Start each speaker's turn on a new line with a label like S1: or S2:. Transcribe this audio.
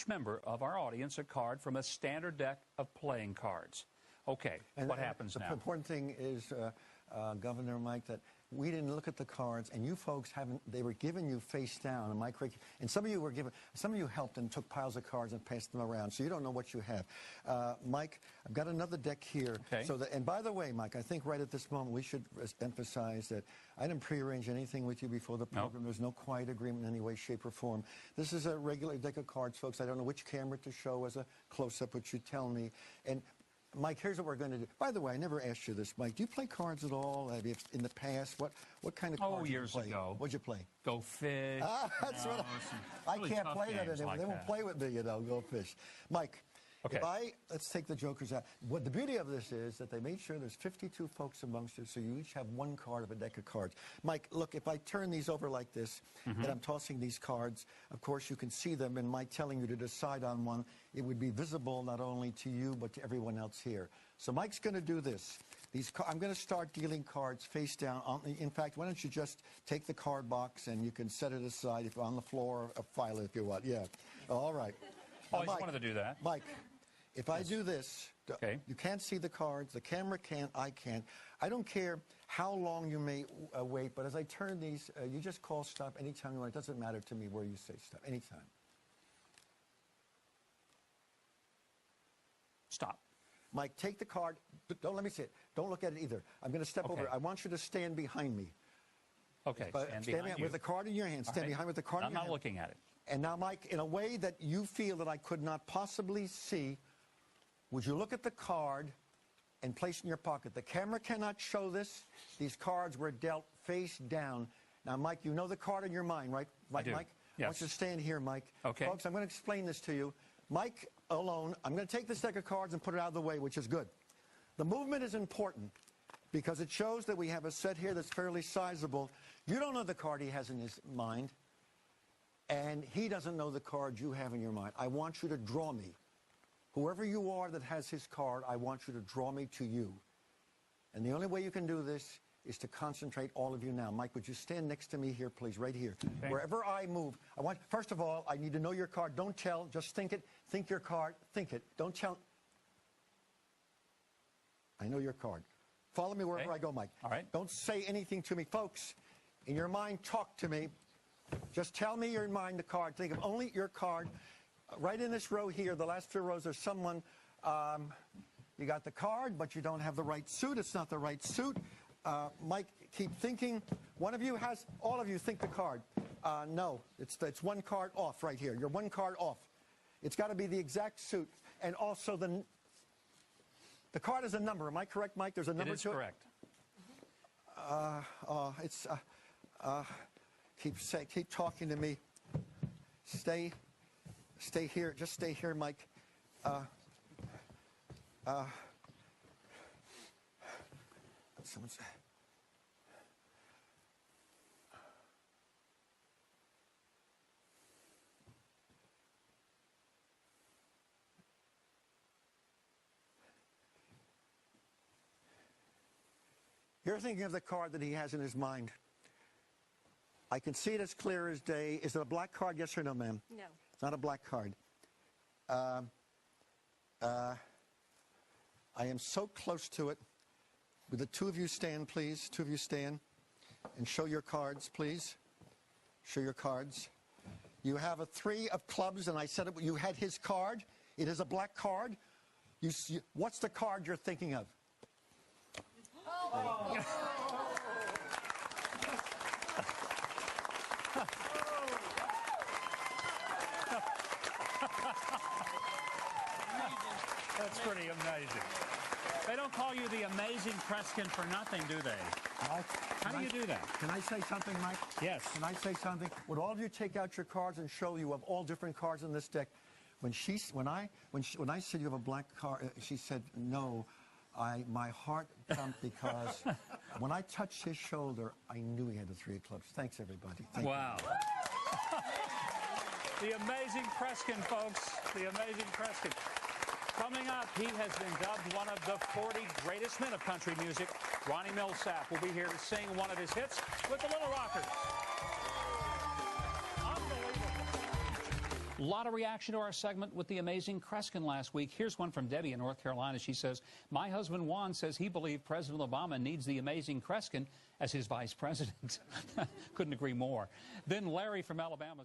S1: each member of our audience a card from a standard deck of playing cards. Okay,
S2: and
S1: what happens now?
S2: The important thing is, Governor Mike, that we didn't look at the cards, and you folks haven't. They were giving you face down, and Mike, and some of you helped and took piles of cards and passed them around, so you don't know what you have. Mike, I've got another deck here.
S1: Okay.
S2: And by the way, Mike, I think right at this moment we should emphasize that I didn't prearrange anything with you before the program. There's no quiet agreement in any way, shape, or form. This is a regular deck of cards, folks. I don't know which camera to show as a close-up, which you tell me. And Mike, here's what we're going to do. By the way, I never asked you this, Mike. Do you play cards at all? Have you, in the past? What kind of cards did you play?
S1: Years ago.
S2: What'd you play?
S1: Go fish.
S2: That's what I can't play that anymore.
S1: Like
S2: they won't play with me, you know, go fish. Mike,
S1: okay.
S2: Let's take the jokers out. What the beauty of this is that they made sure there's 52 folks amongst you, so you each have one card of a deck of cards. Mike, look, if I turn these over like this, and I'm tossing these cards, of course you can see them, and my telling you to decide on one, it would be visible not only to you, but to everyone else here. So Mike's going to do this. I'm going to start dealing cards face down. In fact, why don't you just take the card box and you can set it aside if on the floor, or file it if you want. Yeah. All right.
S1: Oh, I just wanted to do that.
S2: Mike, if I do this, you can't see the cards. The camera can't. I can't. I don't care how long you may wait, but as I turn these, you just call stop anytime you want. It doesn't matter to me where you say stop. Anytime.
S1: Stop.
S2: Mike, take the card. Don't let me see it. Don't look at it either. I'm going to step over. I want you to stand behind me.
S1: Okay, stand behind you.
S2: With the card in your hand. Stand behind with the card in your hand.
S1: I'm not looking at it.
S2: And now, Mike, in a way that you feel that I could not possibly see, would you look at the card and place it in your pocket? The camera cannot show this. These cards were dealt face down. Now, Mike, you know the card in your mind, right?
S1: I do.
S2: Mike?
S1: Yes.
S2: I want you to stand here, Mike.
S1: Okay.
S2: Folks, I'm going to explain this to you. Mike alone, I'm going to take this deck of cards and put it out of the way, which is good. The movement is important because it shows that we have a set here that's fairly sizable. You don't know the card he has in his mind, and he doesn't know the card you have in your mind. I want you to draw me. Whoever you are that has his card, I want you to draw me to you. And the only way you can do this is to concentrate, all of you now. Mike, would you stand next to me here, please, right here. Okay. Wherever I move, first of all, I need to know your card. Don't tell, just think it. Think your card, think it. Don't tell. I know your card. Follow me wherever I go, Mike.
S1: All right.
S2: Don't say anything to me. Folks, in your mind, talk to me. Just tell me your mind the card. Think of only your card. Right in this row here, the last 2 rows, there's someone, you got the card, but you don't have the right suit. It's not the right suit. Mike, keep thinking. One of you has, all of you think the card. No, it's one card off right here. You're one card off. It's got to be the exact suit. And also the card is a number. Am I correct, Mike? There's a number to it?
S1: It is correct.
S2: Keep talking to me. Stay here. Just stay here, Mike. Someone's. You're thinking of the card that he has in his mind. I can see it as clear as day. Is it a black card, yes or no, ma'am?
S3: No.
S2: It's not a black card. I am so close to it. Would the 2 of you stand, please? 2 of you stand. And show your cards, please. Show your cards. You have a 3 of clubs, and I said you had his card. It is a black card. What's the card you're thinking of? Oh.
S1: That's pretty amazing. They don't call you the Amazing Kreskin for nothing, do they? How do you do that?
S2: Can I say something, Mike?
S1: Yes.
S2: Can I say something? Would all of you take out your cards and show you have all different cards in this deck? When I said you have a black card, she said no. My heart pumped because when I touched his shoulder, I knew he had the 3 of clubs. Thanks, everybody. Thank you.
S1: The Amazing Kreskin, folks. The Amazing Kreskin. Coming up, he has been dubbed one of the 40 greatest men of country music. Ronnie Millsap will be here to sing one of his hits with the Little Rockers. Unbelievable. A lot of reaction to our segment with the amazing Kreskin last week. Here's one from Debbie in North Carolina. She says, my husband Juan says he believes President Obama needs the amazing Kreskin as his vice president. Couldn't agree more. Then Larry from Alabama.